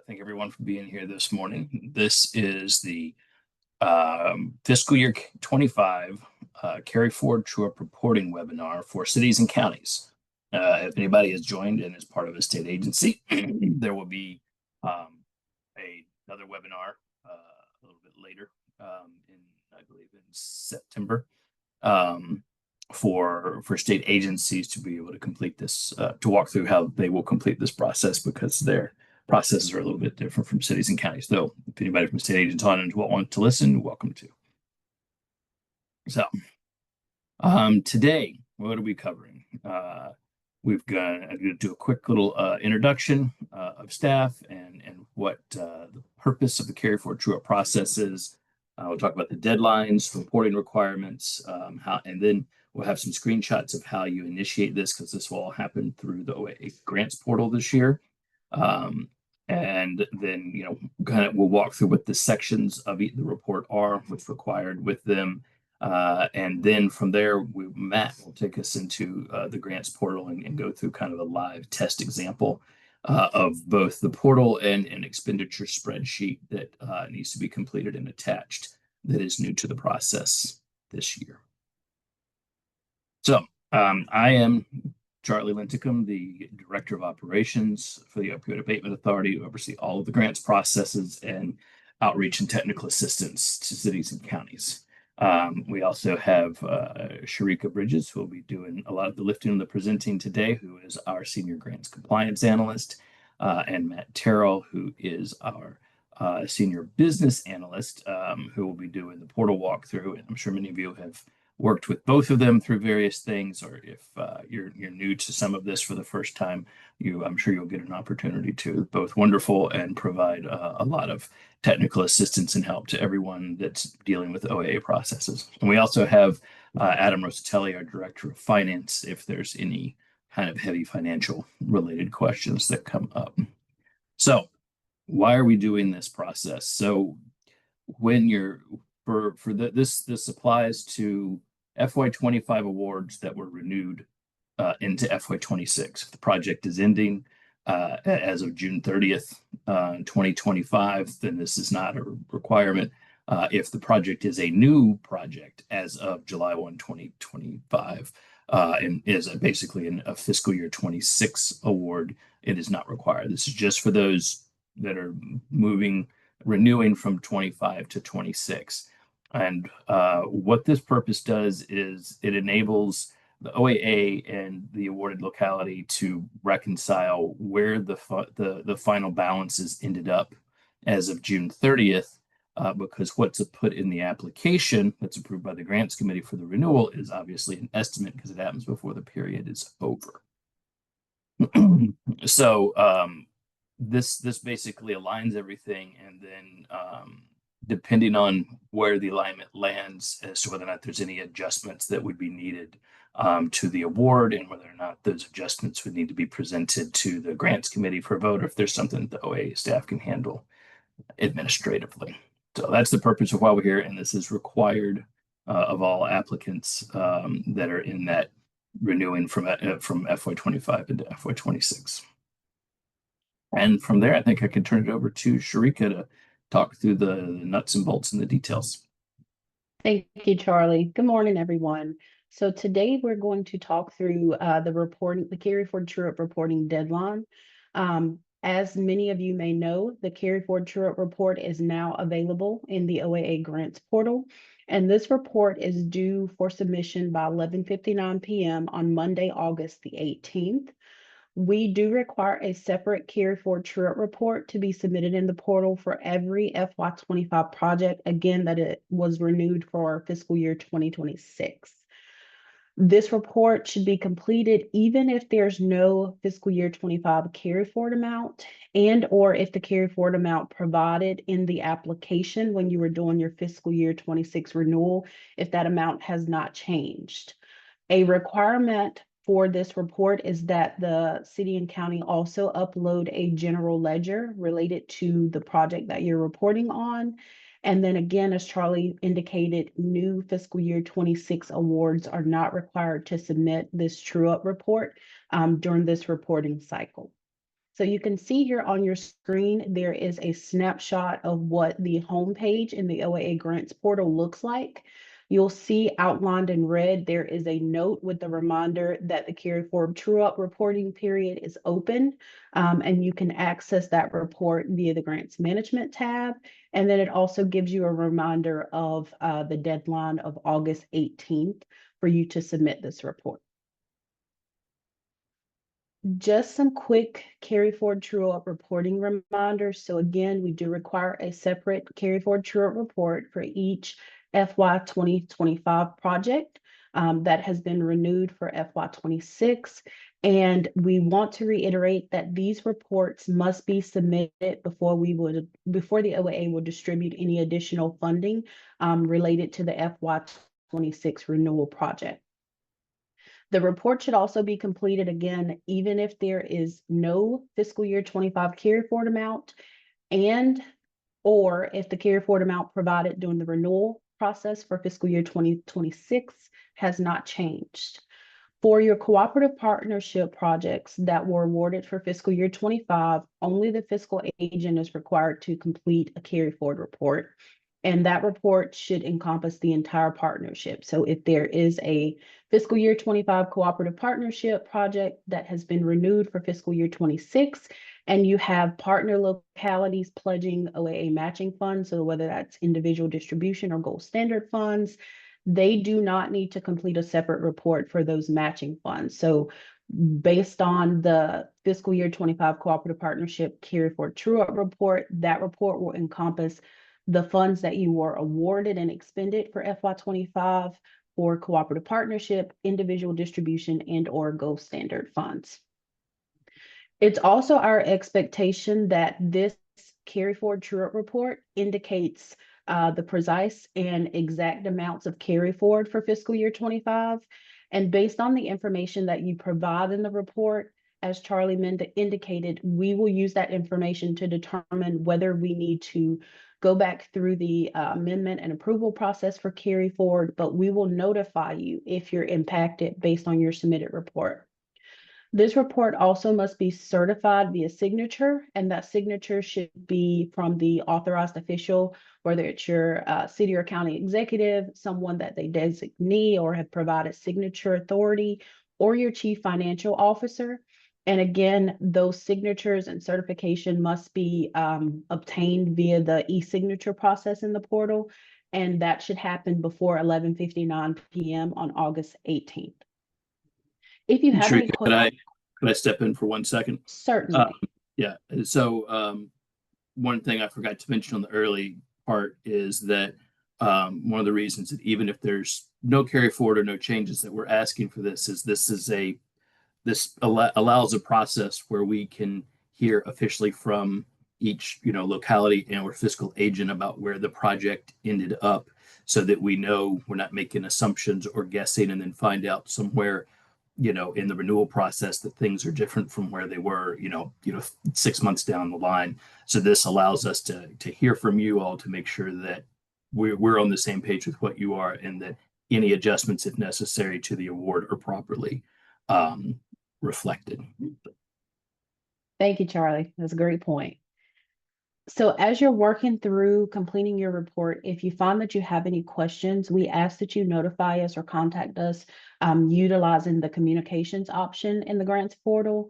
Thank everyone for being here this morning. This is the fiscal year 25 Carry Forward True Up Reporting webinar for cities and counties. If anybody has joined and is part of a state agency, there will be another webinar a little bit later I believe in September for state agencies to be able to complete this, to walk through how they will complete this process, because their processes are a little bit different from cities and counties. Though, if anybody from state agents on and want to listen, welcome to. So, today, what are we covering? I'm going to do a quick little introduction of staff and what the purpose of the Carry Forward True Up process is. We'll talk about the deadlines, reporting requirements, and then we'll have some screenshots of how you initiate this, because this will all happen through the OAA grants portal this year. And then, we'll walk through what the sections of the report are, what's required with them. And then from there, Matt will take us into the grants portal and go through kind of a live test example of both the portal and an expenditure spreadsheet that needs to be completed and attached, that is new to the process this year. So I am Charlie Linticum, the Director of Operations for the Opioid Abatement Authority, who oversee all of the grants processes and outreach and technical assistance to cities and counties. We also have Sharika Bridges, who will be doing a lot of the lifting and the presenting today, who is our Senior Grants Compliance Analyst, and Matt Terrell, who is our Senior Business Analyst, who will be doing the portal walkthrough. And I'm sure many of you have worked with both of them through various things, or if you're new to some of this for the first time, I'm sure you'll get an opportunity to. Both wonderful and provide a lot of technical assistance and help to everyone that's dealing with OAA processes. And we also have Adam Rosatelli, our Director of Finance, if there's any kind of heavy financial related questions that come up. So why are we doing this process? So when you're this applies to FY25 awards that were renewed into FY26. If the project is ending as of June 30th, 2025, then this is not a requirement. If the project is a new project as of July 1, 2025, and is basically a fiscal year 26 award, it is not required. This is just for those that are renewing from 25 to 26. And what this purpose does is it enables the OAA and the awarded locality to reconcile where the final balances ended up as of June 30th, because what's put in the application that's approved by the grants committee for the renewal is obviously an estimate, because it happens before the period is over. So this basically aligns everything, and then depending on where the alignment lands as to whether or not there's any adjustments that would be needed to the award, and whether or not those adjustments would need to be presented to the grants committee for a vote, or if there's something that the OAA staff can handle administratively. So that's the purpose of why we're here, and this is required of all applicants that are in that renewing from FY25 into FY26. And from there, I think I can turn it over to Sharika to talk through the nuts and bolts and the details. Thank you, Charlie. Good morning, everyone. So today we're going to talk through the Carry Forward True Up reporting deadline. As many of you may know, the Carry Forward True Up report is now available in the OAA grants portal. And this report is due for submission by 11:59 p.m. on Monday, August the 18th. We do require a separate Carry Forward True Up report to be submitted in the portal for every FY25 project, again, that it was renewed for fiscal year 2026. This report should be completed even if there's no fiscal year 25 carry forward amount, and or if the carry forward amount provided in the application when you were doing your fiscal year 26 renewal, if that amount has not changed. A requirement for this report is that the city and county also upload a general ledger related to the project that you're reporting on. And then again, as Charlie indicated, new fiscal year 26 awards are not required to submit this true up report during this reporting cycle. So you can see here on your screen, there is a snapshot of what the homepage in the OAA grants portal looks like. You'll see outlined in red, there is a note with the reminder that the Carryforward true-up reporting period is open, and you can access that report via the Grants Management tab. And then it also gives you a reminder of the deadline of August 18th for you to submit this report. Just some quick Carryforward true-up reporting reminders. So again, we do require a separate Carryforward true-up report for each FY 2025 project that has been renewed for FY 26. And we want to reiterate that these reports must be submitted before the OAA will distribute any additional funding related to the FY 26 renewal project. The report should also be completed again, even if there is no fiscal year 25 carry forward amount or if the carry forward amount provided during the renewal process for fiscal year 2026 has not changed. For your cooperative partnership projects that were awarded for fiscal year 25, only the fiscal agent is required to complete a carry forward report. And that report should encompass the entire partnership. So if there is a fiscal year 25 cooperative partnership project that has been renewed for fiscal year 26, and you have partner localities pledging OAA matching funds, so whether that's individual distribution or gold standard funds, they do not need to complete a separate report for those matching funds. So based on the fiscal year 25 cooperative partnership carry forward true-up report, that report will encompass the funds that you were awarded and expended for FY 25 for cooperative partnership, individual distribution, and or gold standard funds. It's also our expectation that this carry forward true-up report indicates the precise and exact amounts of carry forward for fiscal year 25. And based on the information that you provide in the report, as Charlie indicated, we will use that information to determine whether we need to go back through the amendment and approval process for carry forward, but we will notify you if you're impacted based on your submitted report. This report also must be certified via signature, and that signature should be from the authorized official, whether it's your city or county executive, someone that they designate or have provided signature authority, or your chief financial officer. And again, those signatures and certification must be obtained via the e-signature process in the portal, and that should happen before 11:59 p.m. on August 18th. If you have any questions, could I step in for 1 second? Certainly. Yeah. So one thing I forgot to mention on the early part is that one of the reasons that even if there's no carry forward or no changes that we're asking for this allows a process where we can hear officially from each locality and or fiscal agent about where the project ended up, so that we know we're not making assumptions or guessing and then find out somewhere in the renewal process that things are different from where they were 6 months down the line. So this allows us to hear from you all to make sure that we're on the same page with what you are, and that any adjustments, if necessary, to the award are properly reflected. Thank you, Charlie. That's a great point. So as you're working through completing your report, if you find that you have any questions, we ask that you notify us or contact us utilizing the communications option in the grants portal.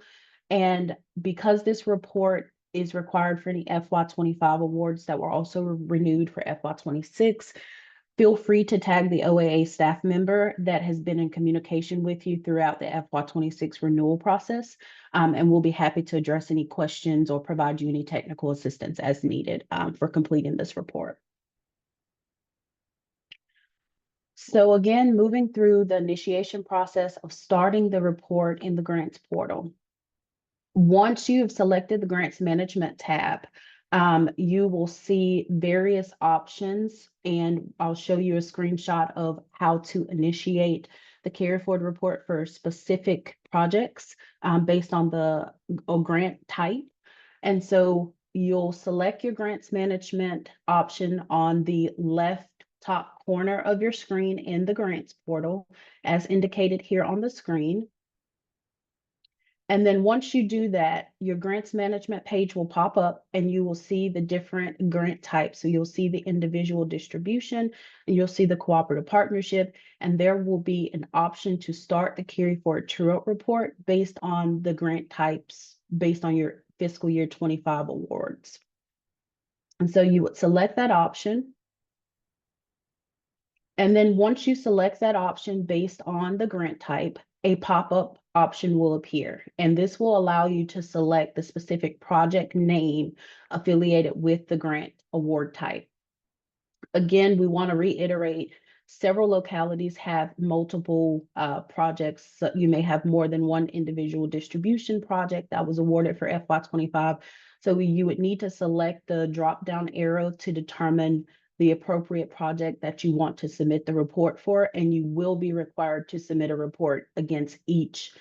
And because this report is required for any FY 25 awards that were also renewed for FY 26, feel free to tag the OAA staff member that has been in communication with you throughout the FY 26 renewal process, and we'll be happy to address any questions or provide you any technical assistance as needed for completing this report. So again, moving through the initiation process of starting the report in the grants portal. Once you have selected the grants management tab, you will see various options, and I'll show you a screenshot of how to initiate the carry forward report for specific projects based on the grant type. And so you'll select your grants management option on the left top corner of your screen in the grants portal, as indicated here on the screen. And then once you do that, your grants management page will pop up and you will see the different grant types. So you'll see the individual distribution and you'll see the cooperative partnership, and there will be an option to start the carry forward true up report based on the grant types, based on your fiscal year 25 awards. And so you would select that option. And then once you select that option based on the grant type, a pop-up option will appear. And this will allow you to select the specific project name affiliated with the grant award type. Again, we want to reiterate, several localities have multiple projects. So you may have more than one individual distribution project that was awarded for FY25. So you would need to select the drop-down arrow to determine the appropriate project that you want to submit the report for, and you will be required to submit a report against each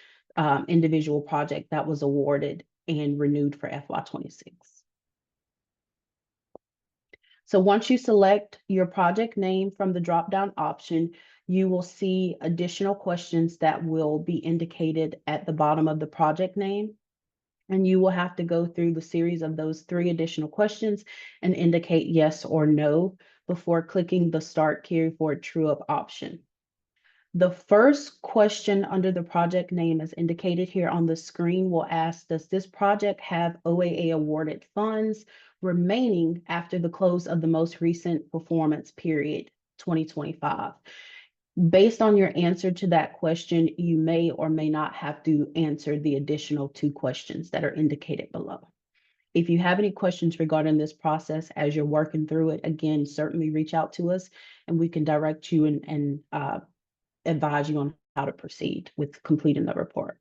individual project that was awarded and renewed for FY26. So once you select your project name from the drop-down option, you will see additional questions that will be indicated at the bottom of the project name. And you will have to go through the series of those 3 additional questions and indicate yes or no before clicking the Start Carry Forward True Up option. The first question under the project name, as indicated here on the screen, will ask, does this project have OAA awarded funds remaining after the close of the most recent performance period, 2025? Based on your answer to that question, you may or may not have to answer the additional 2 questions that are indicated below. If you have any questions regarding this process as you're working through it, again, certainly reach out to us and we can direct you and advise you on how to proceed with completing the report.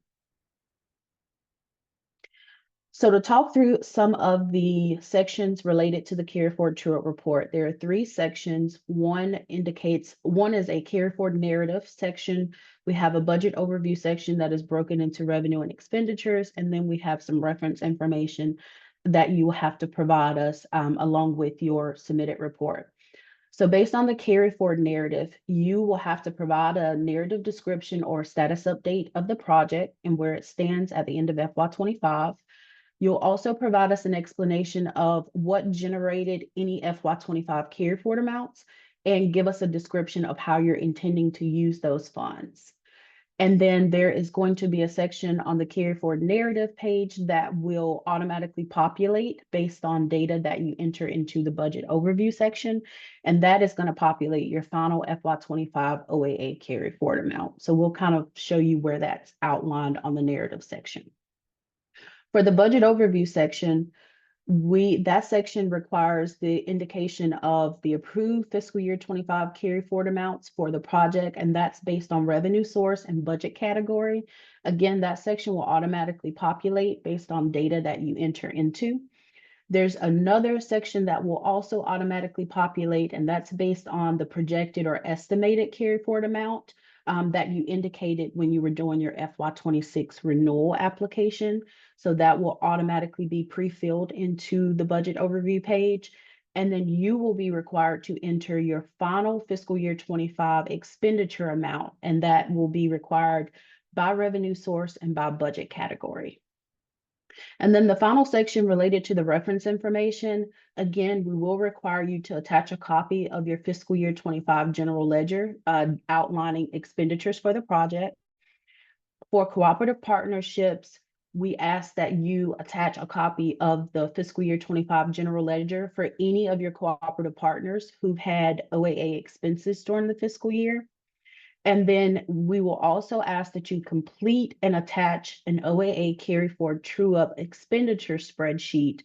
So to talk through some of the sections related to the Carry Forward True Up report, there are 3 sections. One is a Carry Forward narrative section. We have a budget overview section that is broken into revenue and expenditures, and then we have some reference information that you will have to provide us along with your submitted report. So based on the Carry Forward narrative, you will have to provide a narrative description or status update of the project and where it stands at the end of FY25. You'll also provide us an explanation of what generated any FY25 carry forward amounts and give us a description of how you're intending to use those funds. And then there is going to be a section on the carry forward narrative page that will automatically populate based on data that you enter into the budget overview section. And that is going to populate your final FY25 OAA carry forward amount. So we'll kind of show you where that's outlined on the narrative section. For the budget overview section, that section requires the indication of the approved fiscal year 25 carry forward amounts for the project, and that's based on revenue source and budget category. Again, that section will automatically populate based on data that you enter into. There's another section that will also automatically populate, and that's based on the projected or estimated carry forward amount that you indicated when you were doing your FY26 renewal application. So that will automatically be pre-filled into the budget overview page. And then you will be required to enter your final fiscal year 25 expenditure amount, and that will be required by revenue source and by budget category. And then the final section related to the reference information, again, we will require you to attach a copy of your fiscal year 25 general ledger outlining expenditures for the project. For cooperative partnerships, we ask that you attach a copy of the fiscal year 25 general ledger for any of your cooperative partners who've had OAA expenses during the fiscal year. And then we will also ask that you complete and attach an OAA carry forward true up expenditure spreadsheet.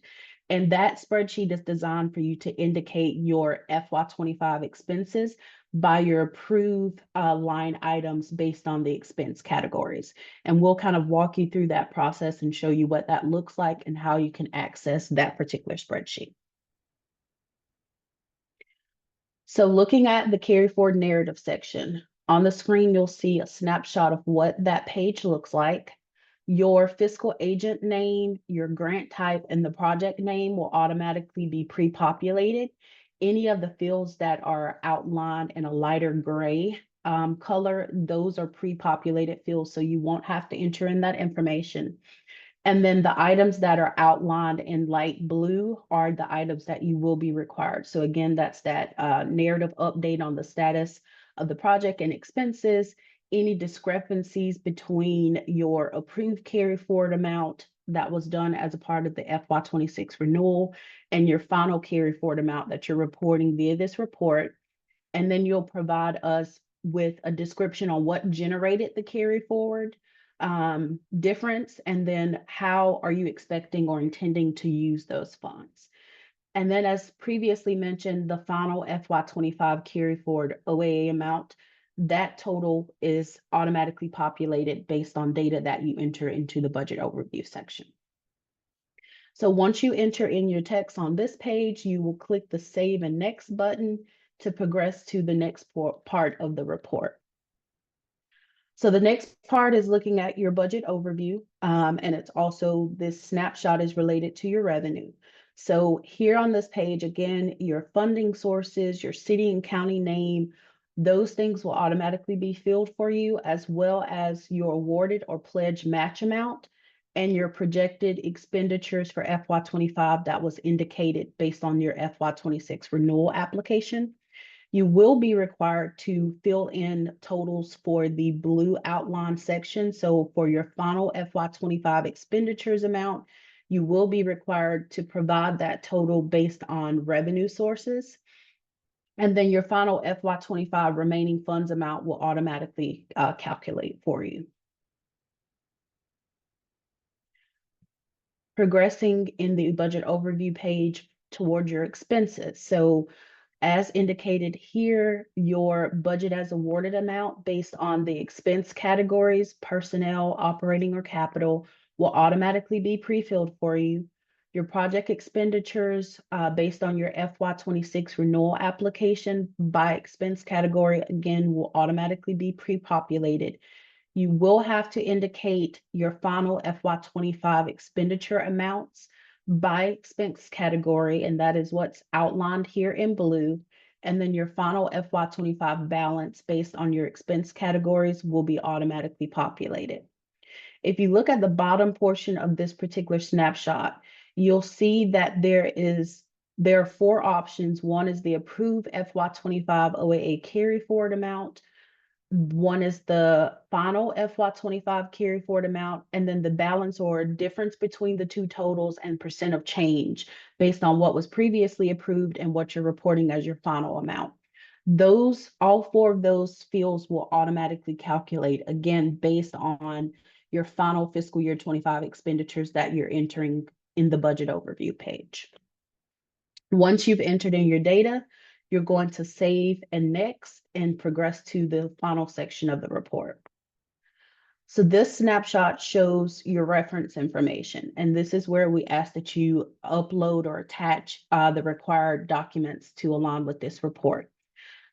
And that spreadsheet is designed for you to indicate your FY25 expenses by your approved line items based on the expense categories. And we'll kind of walk you through that process and show you what that looks like and how you can access that particular spreadsheet. So looking at the carry forward narrative section, on the screen, you'll see a snapshot of what that page looks like. Your fiscal agent name, your grant type, and the project name will automatically be pre-populated. Any of the fields that are outlined in a lighter gray color, those are pre-populated fields, so you won't have to enter in that information. And then the items that are outlined in light blue are the items that you will be required. So again, that's that narrative update on the status of the project and expenses, any discrepancies between your approved carry forward amount that was done as a part of the FY26 renewal and your final carry forward amount that you're reporting via this report. And then you'll provide us with a description on what generated the carry forward difference, and then how are you expecting or intending to use those funds. And then, as previously mentioned, the final FY25 carry forward OAA amount, that total is automatically populated based on data that you enter into the budget overview section. So once you enter in your text on this page, you will click the Save and Next button to progress to the next part of the report. So the next part is looking at your budget overview, and it's also, this snapshot is related to your revenue. So here on this page, again, your funding sources, your city and county name, those things will automatically be filled for you, as well as your awarded or pledged match amount and your projected expenditures for FY25 that was indicated based on your FY26 renewal application. You will be required to fill in totals for the blue outline section. So for your final FY25 expenditures amount, you will be required to provide that total based on revenue sources. And then your final FY25 remaining funds amount will automatically calculate for you. Progressing in the budget overview page toward your expenses. So as indicated here, your budget as awarded amount based on the expense categories, personnel, operating, or capital, will automatically be pre-filled for you. Your project expenditures based on your FY26 renewal application by expense category, again, will automatically be pre-populated. You will have to indicate your final FY25 expenditure amounts by expense category, and that is what's outlined here in blue. And then your final FY25 balance based on your expense categories will be automatically populated. If you look at the bottom portion of this particular snapshot, you'll see that there are 4 options. One is the approved FY25 OAA carry forward amount. One is the final FY25 carry forward amount, and then the balance or difference between the two totals and percent of change based on what was previously approved and what you're reporting as your final amount. All 4 of those fields will automatically calculate, again, based on your final fiscal year 25 expenditures that you're entering in the budget overview page. Once you've entered in your data, you're going to save and next and progress to the final section of the report. So this snapshot shows your reference information, and this is where we ask that you upload or attach the required documents to align with this report.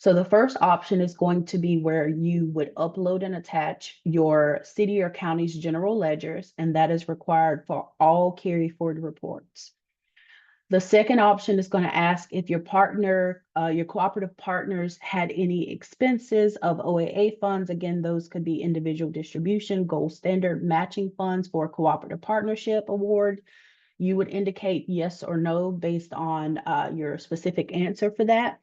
So the first option is going to be where you would upload and attach your city or county's general ledgers, and that is required for all carry forward reports. The second option is going to ask if your partner, your cooperative partners had any expenses of OAA funds. Again, those could be individual distribution, gold standard matching funds for a cooperative partnership award. You would indicate yes or no based on your specific answer for that.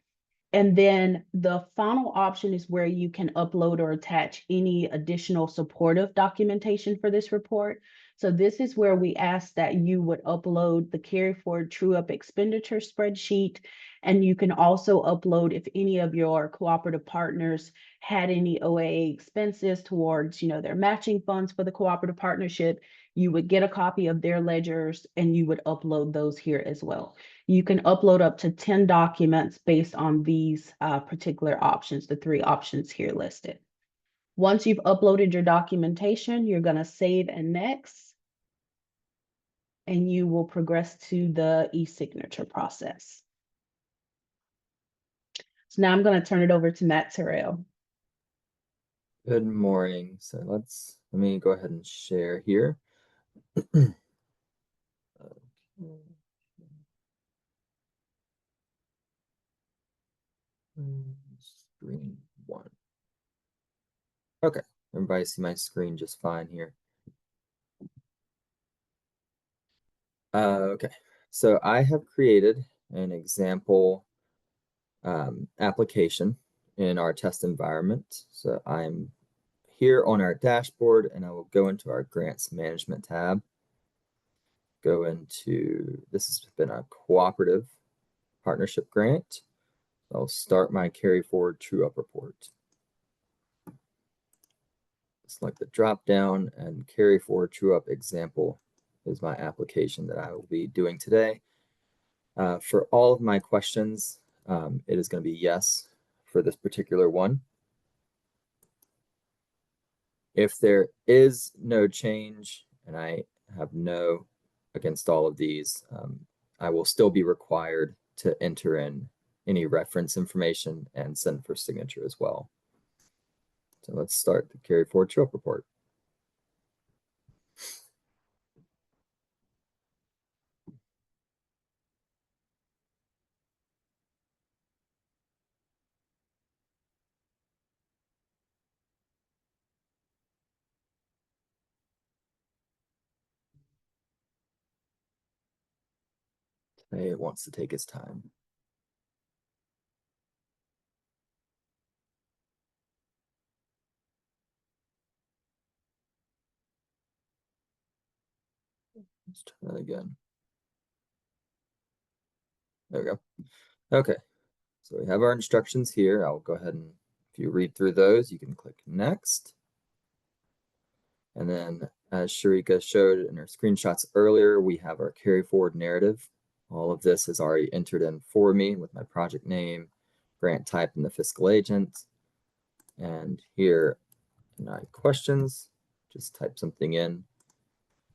And then the final option is where you can upload or attach any additional supportive documentation for this report. So this is where we ask that you would upload the carry forward true up expenditure spreadsheet. And you can also upload if any of your cooperative partners had any OAA expenses towards, their matching funds for the cooperative partnership. You would get a copy of their ledgers and you would upload those here as well. You can upload up to 10 documents based on these particular options, the 3 options here listed. Once you've uploaded your documentation, you're going to save and next, and you will progress to the e-signature process. So now I'm going to turn it over to Matt Terrell. Good morning. So let me go ahead and share here. Screen 1. Okay, everybody see my screen just fine here. Okay, so I have created an example application in our test environment. So I'm here on our dashboard and I will go into our grants management tab. Go into, this has been a cooperative partnership grant. I'll start my carry forward true up report. Select the drop down and carry forward true up example is my application that I will be doing today. For all of my questions, it is going to be yes for this particular one. If there is no change and I have no against all of these, I will still be required to enter in any reference information and send for signature as well. So let's start the carry forward true up report. It wants to take its time. Let's try that again. There we go. Okay, so we have our instructions here. I'll go ahead and, if you read through those, you can click next. And then as Sharika showed in her screenshots earlier, we have our carry forward narrative. All of this is already entered in for me with my project name, grant type, and the fiscal agent. And here in my questions, just type something in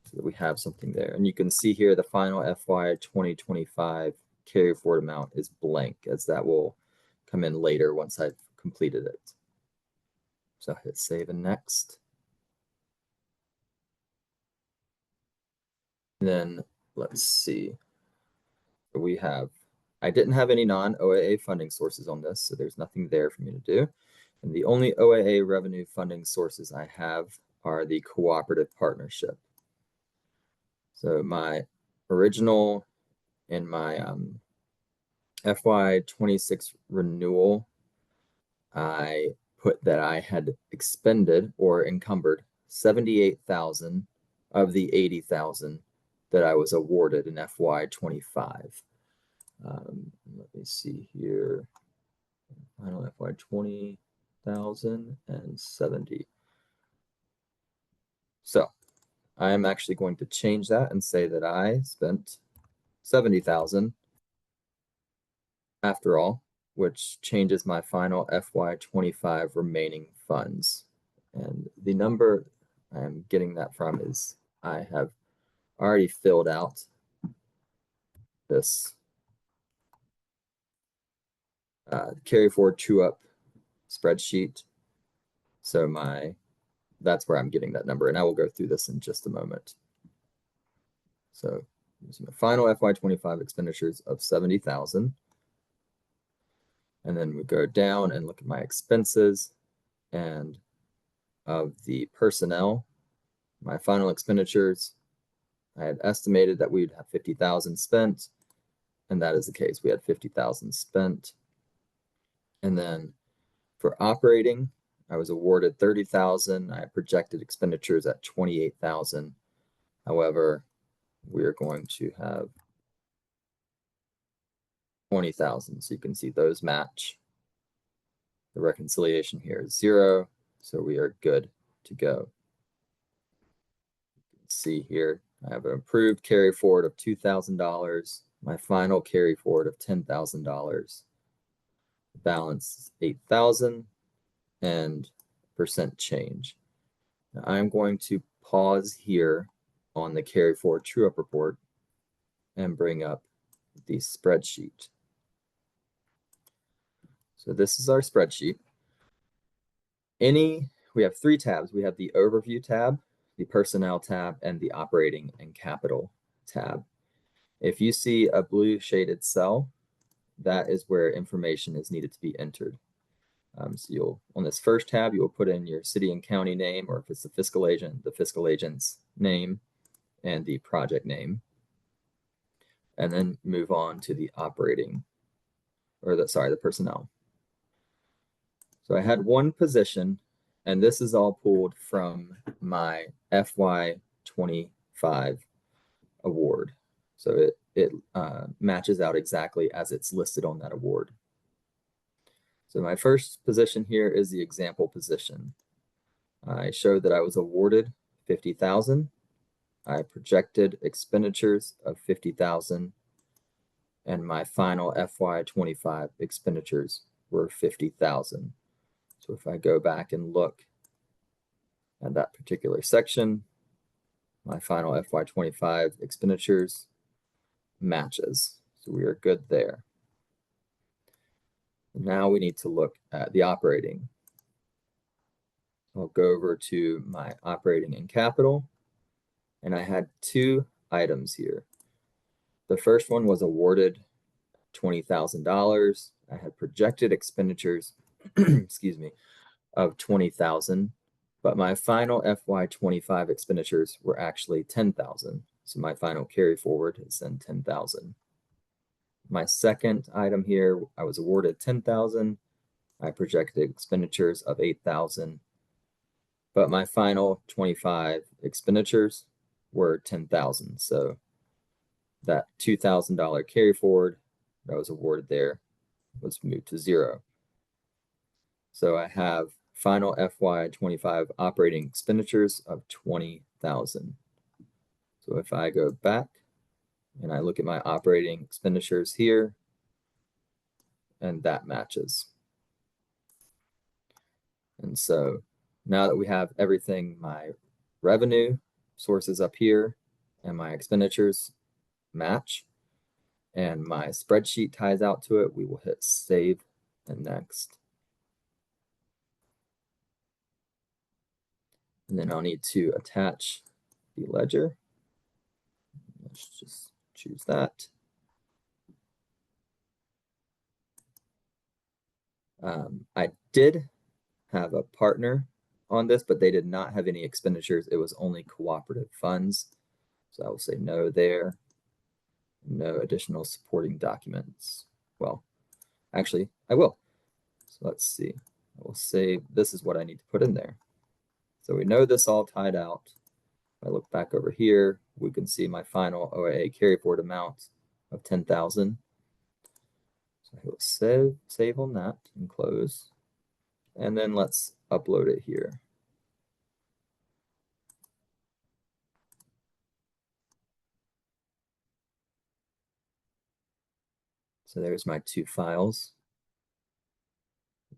so that we have something there. And you can see here the final FY 2025 carry forward amount is blank, as that will come in later once I've completed it. So hit save and next. And then let's see. We have, I didn't have any non-OAA funding sources on this, so there's nothing there for me to do. And the only OAA revenue funding sources I have are the cooperative partnership. So my original in my FY 26 renewal, I put that I had expended or encumbered 78,000 of the 80,000 that I was awarded in FY 25. Let me see here. Final FY 20,000 and 70. So I am actually going to change that and say that I spent 70,000 after all, which changes my final FY 25 remaining funds. And the number I'm getting that from is I have already filled out this carry forward true up spreadsheet. So that's where I'm getting that number. And I will go through this in just a moment. So using the final FY 25 expenditures of 70,000. And then we go down and look at my expenses, and of the personnel, my final expenditures, I had estimated that we would have 50,000 spent, and that is the case. We had 50,000 spent. And then for operating, I was awarded 30,000. I projected expenditures at 28,000. However, we're going to have 20,000. So you can see those match. The reconciliation here is 0. So we are good to go. You can see here, I have an approved carry forward of $2,000. My final carry forward of $10,000. Balance is 8,000 and percent change. Now I'm going to pause here on the carry forward true up report and bring up the spreadsheet. So this is our spreadsheet. We have 3 tabs. We have the overview tab, the personnel tab, and the operating and capital tab. If you see a blue shaded cell, that is where information is needed to be entered. So you'll, on this first tab, you'll put in your city and county name, or if it's the fiscal agent's name and the project name, and then move on to the operating, or the personnel. So I had one position, and this is all pulled from my FY25 award. So it matches out exactly as it's listed on that award. So my first position here is the example position. I showed that I was awarded 50,000. I projected expenditures of 50,000, and my final FY25 expenditures were 50,000. So if I go back and look at that particular section, my final FY25 expenditures matches. So we are good there. Now we need to look at the operating. I'll go over to my operating and capital, and I had two items here. The first one was awarded $20,000. I had projected expenditures, excuse me, of 20,000, but my final FY25 expenditures were actually 10,000. So my final carry forward is then 10,000. My second item here, I was awarded 10,000. I projected expenditures of 8,000, but my final 25 expenditures were 10,000. So that $2,000 carry forward that was awarded there was moved to zero. So I have final FY25 operating expenditures of 20,000. So if I go back and I look at my operating expenditures here, and that matches. And so now that we have everything, my revenue sources up here and my expenditures match, and my spreadsheet ties out to it, we will hit save and next. And then I'll need to attach the ledger. Let's just choose that. I did have a partner on this, but they did not have any expenditures. It was only cooperative funds. So I will say no there. No additional supporting documents. Well, actually, I will. So let's see. I will say this is what I need to put in there. So we know this all tied out. If I look back over here, we can see my final OAA carry forward amount of 10,000. So I will save on that and close. And then let's upload it here. So there's my two files.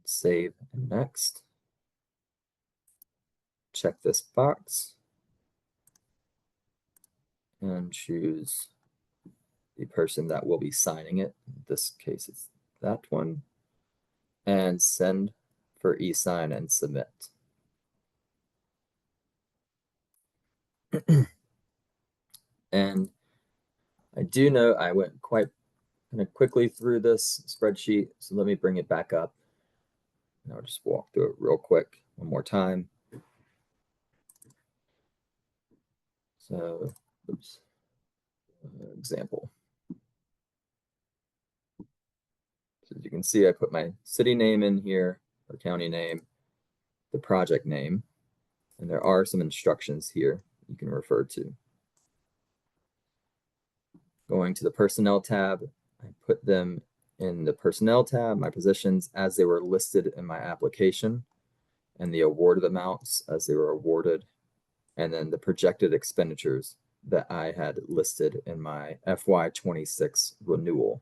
Save and next. Check this box and choose the person that will be signing it. In this case, it's that one. And send for e-sign and submit. And I do know I went quite kind of quickly through this spreadsheet, so let me bring it back up. And I'll just walk through it real quick one more time. So, oops, example. So as you can see, I put my city name in here, or county name, the project name, and there are some instructions here you can refer to. Going to the personnel tab, I put them in the personnel tab, my positions as they were listed in my application, and the awarded amounts as they were awarded, and then the projected expenditures that I had listed in my FY26 renewal.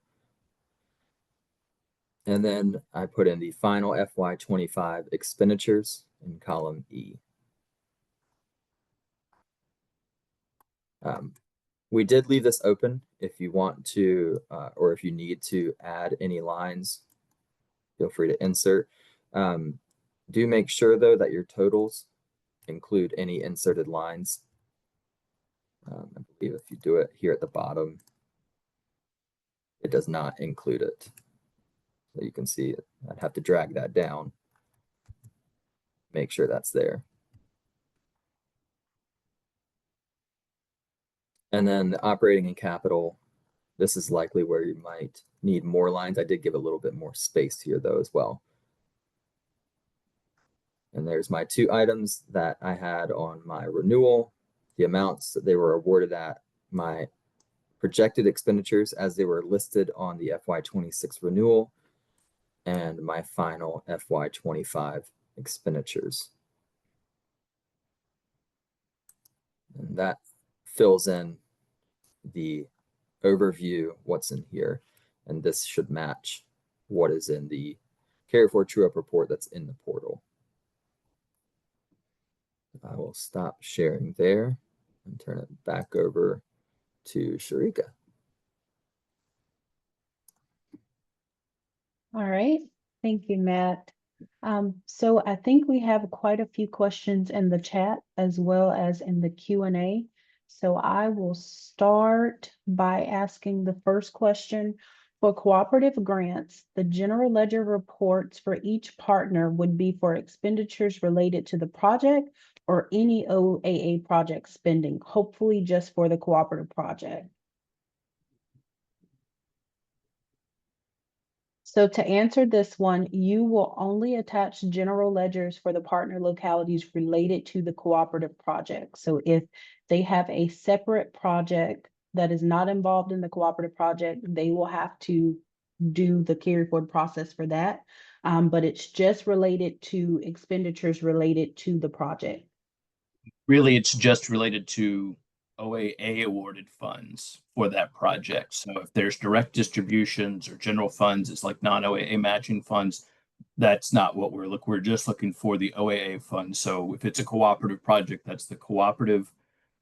And then I put in the final FY25 expenditures in column E. We did leave this open if you want to, or if you need to add any lines, feel free to insert. Do make sure though that your totals include any inserted lines. I believe if you do it here at the bottom, it does not include it. So you can see it. I'd have to drag that down make sure that's there. And then the operating and capital, this is likely where you might need more lines. I did give a little bit more space here though as well. And there's my two items that I had on my renewal, the amounts that they were awarded at, my projected expenditures as they were listed on the FY26 renewal, and my final FY25 expenditures. And that fills in the overview, what's in here. And this should match what is in the Carryforward true-up report that's in the portal. I will stop sharing there and turn it back over to Sharika. All right, thank you, Matt. So I think we have quite a few questions in the chat as well as in the Q&A. So I will start by asking the first question. For cooperative grants, the general ledger reports for each partner would be for expenditures related to the project or any OAA project spending, hopefully just for the cooperative project. So to answer this one, you will only attach general ledgers for the partner localities related to the cooperative project. So if they have a separate project that is not involved in the cooperative project, they will have to do the carry forward process for that. But it's just related to expenditures related to the project. Really, it's just related to OAA awarded funds for that project. So if there's direct distributions or general funds, it's like non-OAA matching funds. That's not what we're just looking for the OAA funds. So if it's a cooperative project, that's the cooperative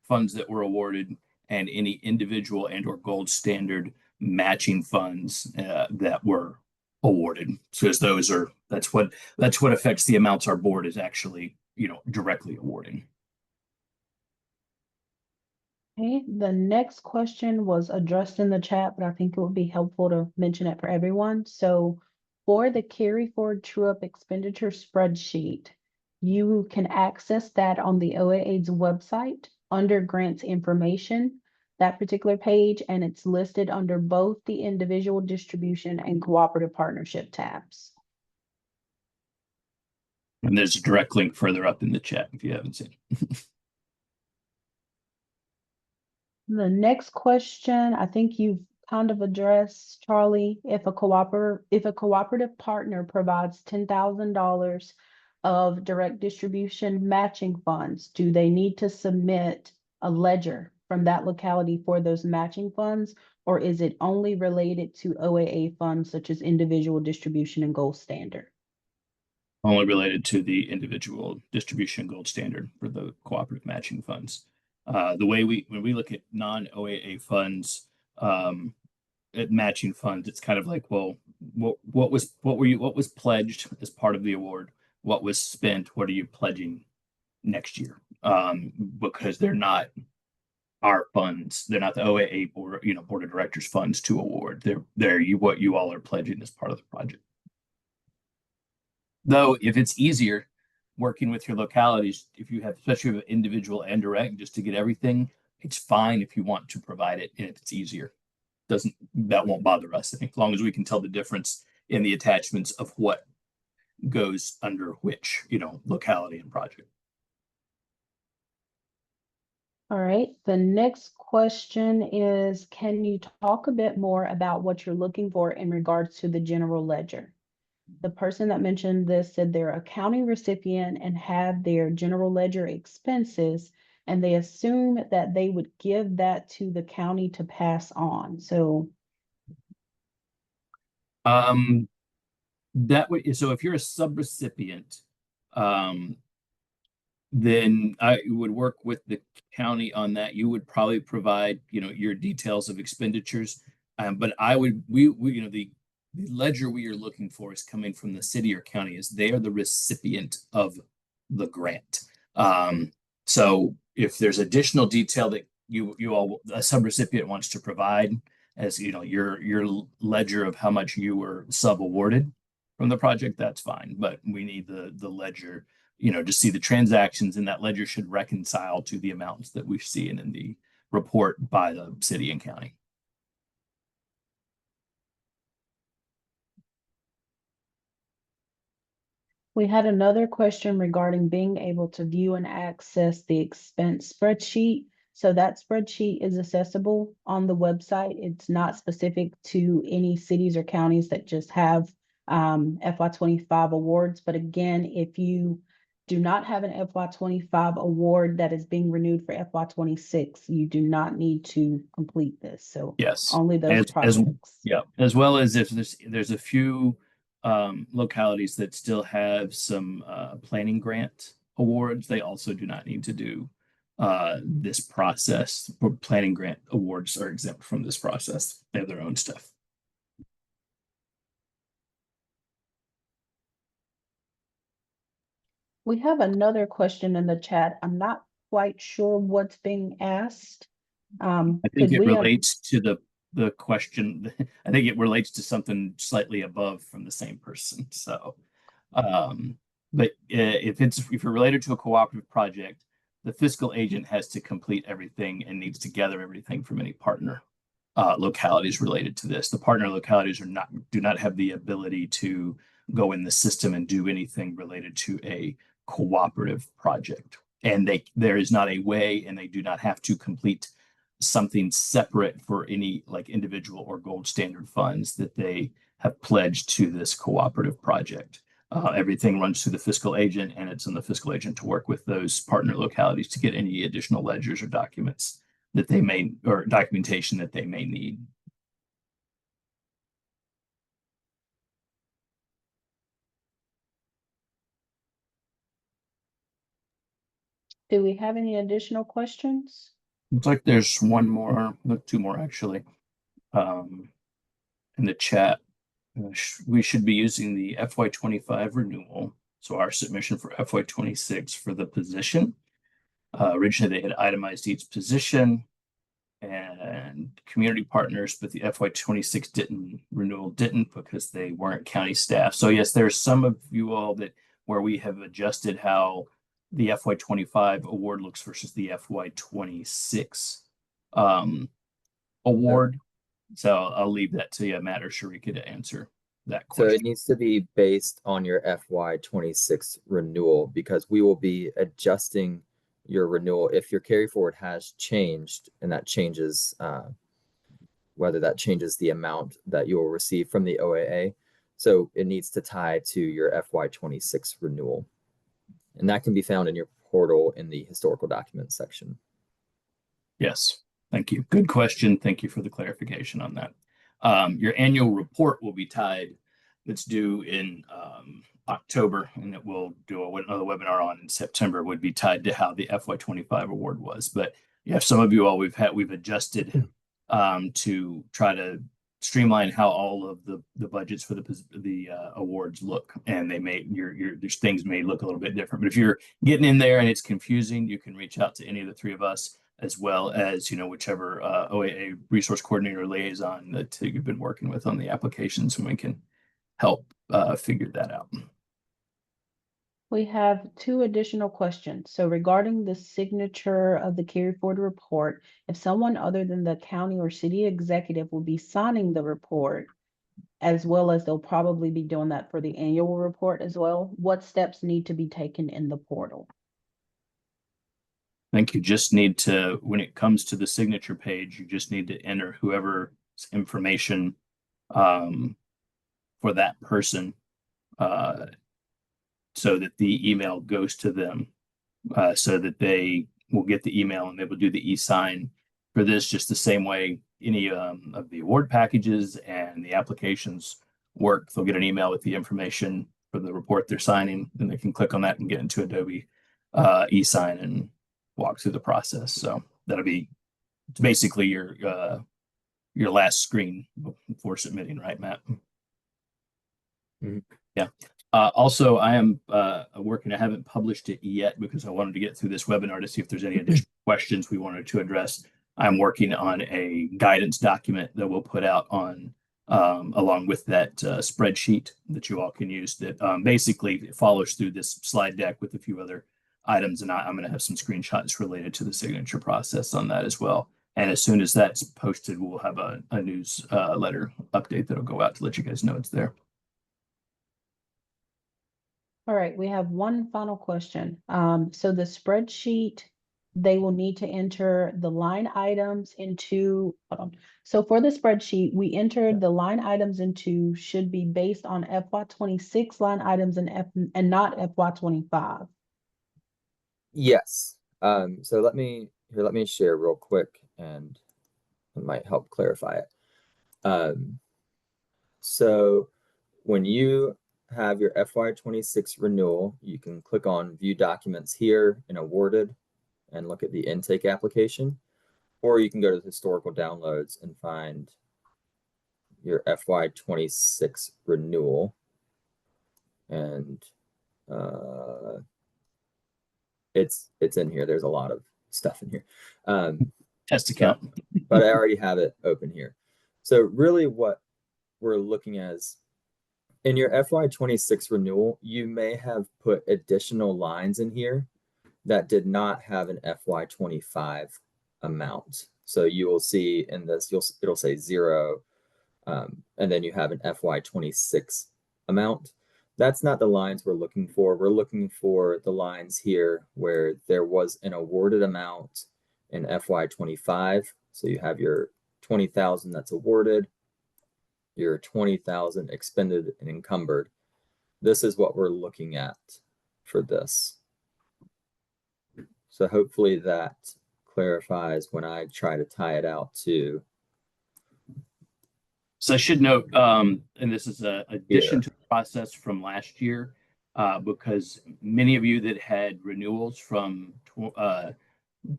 funds that were awarded and any individual and or gold standard matching funds that were awarded. So as those are, that's what affects the amounts our board is actually, directly awarding. Okay, the next question was addressed in the chat, but I think it would be helpful to mention it for everyone. So for the carry forward true up expenditure spreadsheet, you can access that on the OAA's website under grants information, that particular page, and it's listed under both the individual distribution and cooperative partnership tabs. And there's a direct link further up in the chat if you haven't seen it. The next question, I think you've kind of addressed, Charlie. If a cooperative partner provides $10,000 of direct distribution matching funds, do they need to submit a ledger from that locality for those matching funds, or is it only related to OAA funds such as individual distribution and gold standard? Only related to the individual distribution gold standard for the cooperative matching funds. The way when we look at non-OAA funds, at matching funds, it's kind of like, well, what was pledged as part of the award? What was spent? What are you pledging next year? Because they're not our funds. They're not the OAA board, board of directors funds to award. They're what you all are pledging as part of the project. Though, if it's easier working with your localities, if you have, especially with individual and direct, just to get everything, it's fine if you want to provide it, and if it's easier, that won't bother us, as long as we can tell the difference in the attachments of what goes under which, locality and project. All right, the next question is, can you talk a bit more about what you're looking for in regards to the general ledger? The person that mentioned this said they're a county recipient and have their general ledger expenses, and they assume that they would give that to the county to pass on. So that way, so if you're a subrecipient, then I would work with the county on that. You would probably provide, your details of expenditures. But the ledger we are looking for is coming from the city or county, as they are the recipient of the grant. So if there's additional detail that you all, a subrecipient, wants to provide, as your ledger of how much you were sub awarded from the project, that's fine. But we need the ledger just see the transactions, and that ledger should reconcile to the amounts that we're seeing in the report by the city and county. We had another question regarding being able to view and access the expense spreadsheet. So that spreadsheet is accessible on the website. It's not specific to any cities or counties that just have FY25 awards. But again, if you do not have an FY25 award that is being renewed for FY26, you do not need to complete this. So Yes, only those projects. yeah, as well as if there's a few localities that still have some planning grant awards, they also do not need to do this process. Planning grant awards are exempt from this process. They have their own stuff. We have another question in the chat. I'm not quite sure what's being asked. I think it relates to the question. I think it relates to something slightly above from the same person. So, but if you're related to a cooperative project, the fiscal agent has to complete everything and needs to gather everything from any partner localities related to this. The partner localities do not have the ability to go in the system and do anything related to a cooperative project. And there is not a way, and they do not have to complete something separate for any like individual or gold standard funds that they have pledged to this cooperative project. Everything runs through the fiscal agent, and it's on the fiscal agent to work with those partner localities to get any additional ledgers or documents that they may, or documentation that they may need. Do we have any additional questions? Looks like there's one more, two more actually, in the chat. We should be using the FY25 renewal. So our submission for FY26 for the position. Originally, they had itemized each position and community partners, but the FY26 renewal didn't because they weren't county staff. So yes, there's some of you all where we have adjusted how the FY25 award looks versus the FY26 award. So I'll leave that to you, Matt or Sharika, to answer that question. So it needs to be based on your FY26 renewal, because we will be adjusting your renewal if your carry forward has changed, and that changes whether that changes the amount that you will receive from the OAA. So it needs to tie to your FY26 renewal. And that can be found in your portal in the historical documents section. Yes, thank you. Good question. Thank you for the clarification on that. Your annual report will be tied. It's due in October, and it will do another webinar on in September, would be tied to how the FY25 award was. But yeah, some of you all we've adjusted to try to streamline how all of the budgets for the awards look, and there's things may look a little bit different. But if you're getting in there and it's confusing, you can reach out to any of the three of us, as well as whichever OAA resource coordinator liaison that you've been working with on the applications, and we can help figure that out. We have two additional questions. So regarding the signature of the carry forward report, if someone other than the county or city executive will be signing the report, as well as they'll probably be doing that for the annual report as well, what steps need to be taken in the portal? I think you just need to, when it comes to the signature page, you just need to enter whoever's information for that person, so that the email goes to them, so that they will get the email and they will do the e-sign for this, just the same way any of the award packages and the applications work. They'll get an email with the information for the report they're signing, and they can click on that and get into Adobe e-sign and walk through the process. So that'll be basically your last screen before submitting, right, Matt? Mm-hmm. Yeah. Also, I am working. I haven't published it yet because I wanted to get through this webinar to see if there's any additional questions we wanted to address. I'm working on a guidance document that we'll put out on along with that spreadsheet that you all can use that basically follows through this slide deck with a few other items. And I'm going to have some screenshots related to the signature process on that as well. And as soon as that's posted, we'll have a newsletter update that'll go out to let you guys know it's there. All right, we have one final question. So the spreadsheet, they will need to enter the line items into, hold on. So for the spreadsheet, we entered the line items into should be based on FY26 line items and not FY25. Yes. So let me share real quick, and it might help clarify it. So when you have your FY26 renewal, you can click on View Documents here in Awarded and look at the intake application, or you can go to the historical downloads and find your FY26 renewal, and it's in here. There's a lot of stuff in here. Test account. But I already have it open here. So really what we're looking at is in your FY26 renewal, you may have put additional lines in here that did not have an FY25 amount. So you will see in this, it'll say 0, and then you have an FY26 amount. That's not the lines we're looking for. We're looking for the lines here where there was an awarded amount in FY25. So you have your 20,000 that's awarded, your 20,000 expended and encumbered. This is what we're looking at for this. So hopefully that clarifies when I try to tie it out to. So I should note, and this is an addition to the process from last year, because many of you that had renewals from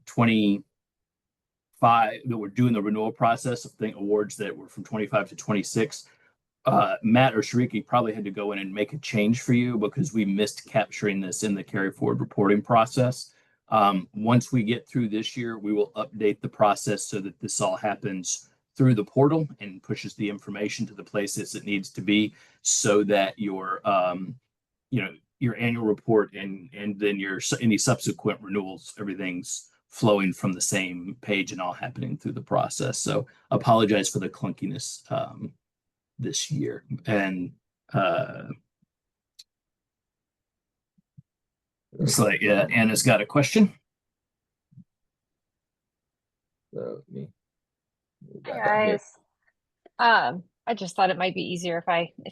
25 that were doing the renewal process, I think awards that were from 25 to 26, Matt or Shariki probably had to go in and make a change for you because we missed capturing this in the carry forward reporting process. Once we get through this year, we will update the process so that this all happens through the portal and pushes the information to the places it needs to be, so that your your annual report and then your any subsequent renewals, everything's flowing from the same page and all happening through the process. So apologize for the clunkiness this year. And looks like Anna's got a question. So me. Hey guys. I just thought it might be easier if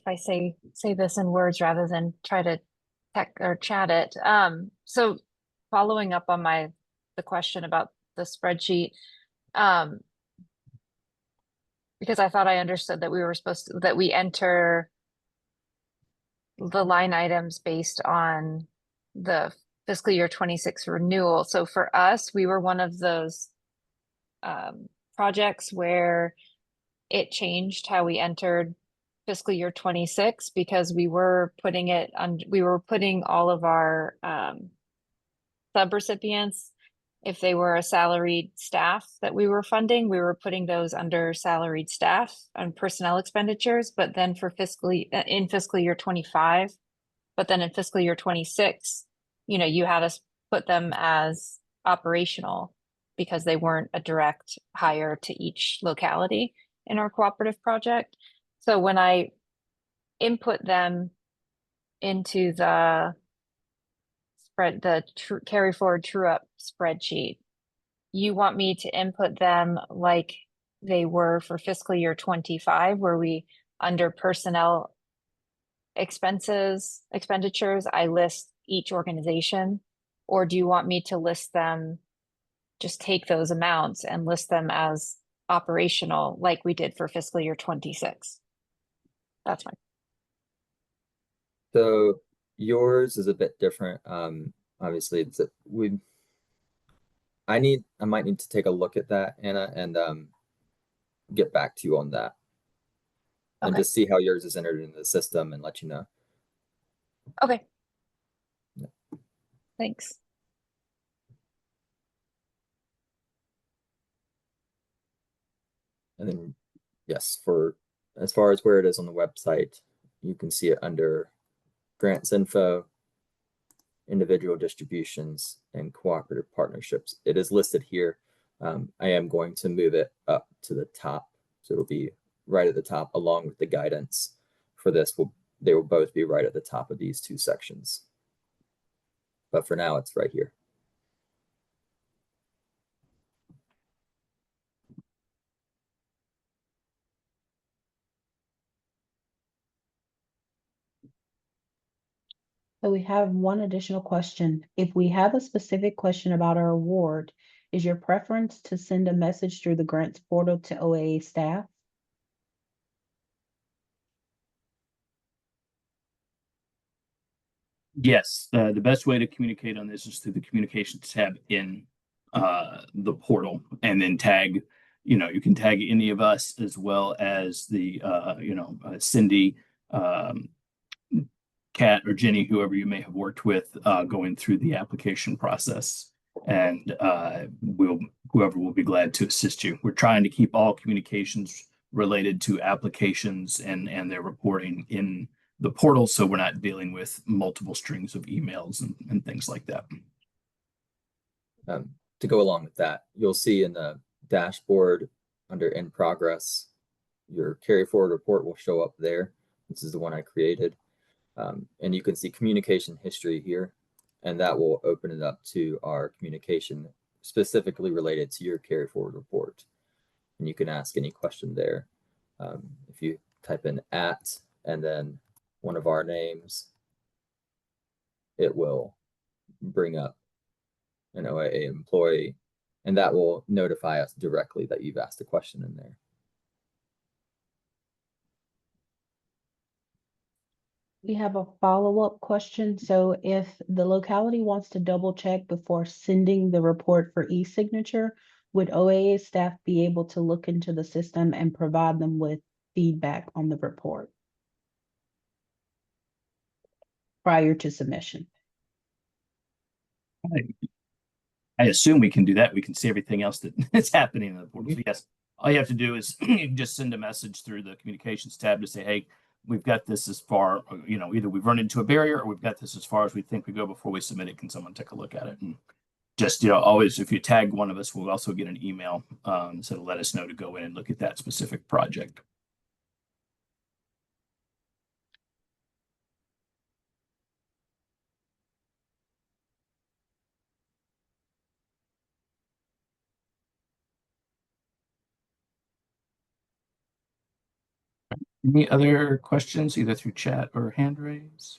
I say this in words rather than try to chat it. So following up on the question about the spreadsheet, because I thought I understood that we enter the line items based on the fiscal year 26 renewal. So for us, we were one of those projects where it changed how we entered fiscal year 26 because we were putting all of our subrecipients, if they were a salaried staff that we were funding, we were putting those under salaried staff and personnel expenditures. But then in fiscal year 25, but then in fiscal year 26, you had us put them as operational because they weren't a direct hire to each locality in our cooperative project. So when I input them into the carry forward true up spreadsheet, you want me to input them like they were for fiscal year 25, where we under personnel expenditures, I list each organization? Or do you want me to list them, just take those amounts and list them as operational like we did for fiscal year 26? That's fine. So yours is a bit different. Obviously I might need to take a look at that, Anna, and get back to you on that. And just see how yours is entered into the system and let you know. Okay. Yeah. Thanks. And then yes, for as far as where it is on the website, you can see it under grants info, individual distributions, and cooperative partnerships. It is listed here. I am going to move it up to the top. So it'll be right at the top along with the guidance for this. They will both be right at the top of these two sections. But for now, it's right here. So we have one additional question. If we have a specific question about our award, is your preference to send a message through the grants portal to OAA staff? Yes, the best way to communicate on this is through the communications tab in the portal, and then tag, you can tag any of us as well as the Cindy, Kat, or Jenny, whoever you may have worked with going through the application process, and whoever will be glad to assist you. We're trying to keep all communications related to applications and their reporting in the portal, so we're not dealing with multiple strings of emails and things like that. To go along with that, you'll see in the dashboard under in progress, your carry forward report will show up there. This is the one I created. And you can see communication history here, and that will open it up to our communication specifically related to your carry forward report. And you can ask any question there. If you type in @ and then one of our names, it will bring up an OAA employee, and that will notify us directly that you've asked a question in there. We have a follow-up question. So if the locality wants to double check before sending the report for e-signature, would OAA staff be able to look into the system and provide them with feedback on the report prior to submission? I assume we can do that. We can see everything else that's happening in the portal. So yes, all you have to do is you can just send a message through the communications tab to say, hey, we've got this as far, either we've run into a barrier or we've got this as far as we think we go before we submit it. Can someone take a look at it? And just, always, if you tag one of us, we'll also get an email. So to let us know to go in and look at that specific project. Any other questions, either through chat or hand raise?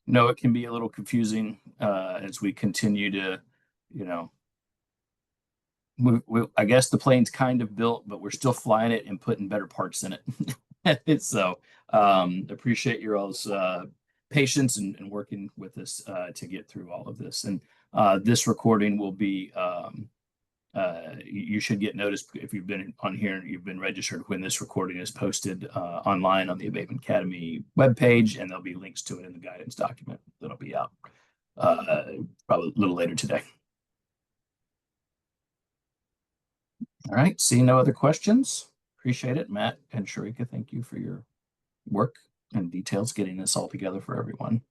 No, it can be a little confusing as we continue to, I guess the plane's kind of built, but we're still flying it and putting better parts in it. So appreciate your all's patience and working with us to get through all of this. And this recording will be, you should get notice if you've been on here and you've been registered when this recording is posted online on the Abatement Academy webpage, and there'll be links to it in the guidance document that'll be out probably a little later today. All right, see no other questions. Appreciate it. Matt and Sharika, thank you for your work and details getting this all together for everyone.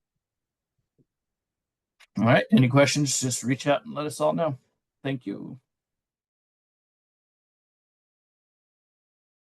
All right, any questions, just reach out and let us all know. Thank you.